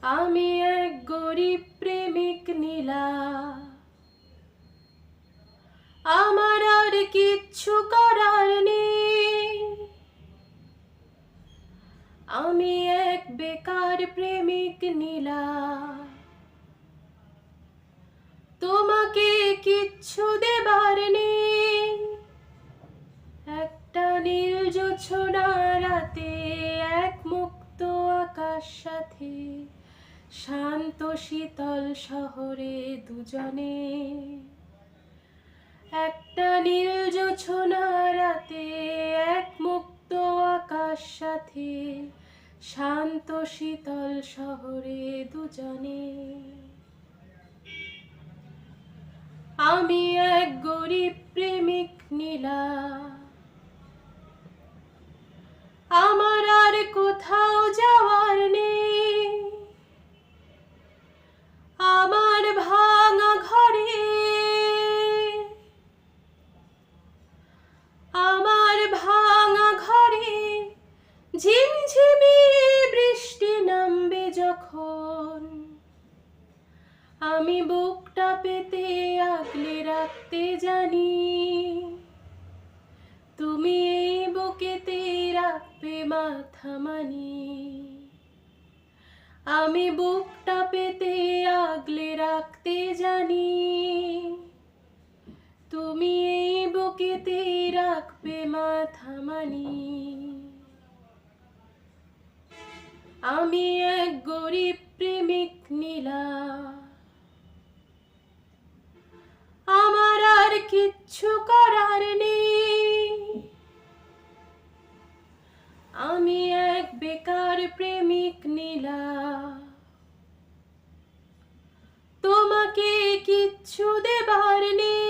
আমি এক গরিব প্রেমিক নীলা, আমার আর কিচ্ছু করার নেই। আমি এক বেকার প্রেমিক নীলা, তোমাকে কিচ্ছু দেবার নেই। একটা নীল জোছনা রাতে, এক মুক্ত আকাশ সাথে, শান্ত শীতল শহরে দুজনে। একটা নীল জোছনা রাতে, এক মুক্ত আকাশ সাথে, শান্ত শীতল শহরে দুজনে। আমি এক গরিব প্রেমিক নীলা, আমার আর কোথাও যাওয়ার নেই। আমার ভাঙা ঘরে, আমার ভাঙা ঘরে ঝিমঝিমি বৃষ্টি নামবে যখন, আমি বুকটা পেতে আগলে রাখতে জানি। তুমি এই বুকেতে রাখবে মাথা মানি। আমি বুকটা পেতে আগলে রাখতে জানি। তুমি এই বুকেতে রাখবে মাথা মানি। আমি এক গরিব প্রেমিক নীলা, আমার আর কিচ্ছু করার নেই। আমি এক বেকার প্রেমিক নীলা, তোমাকে কিচ্ছু দেবার নেই।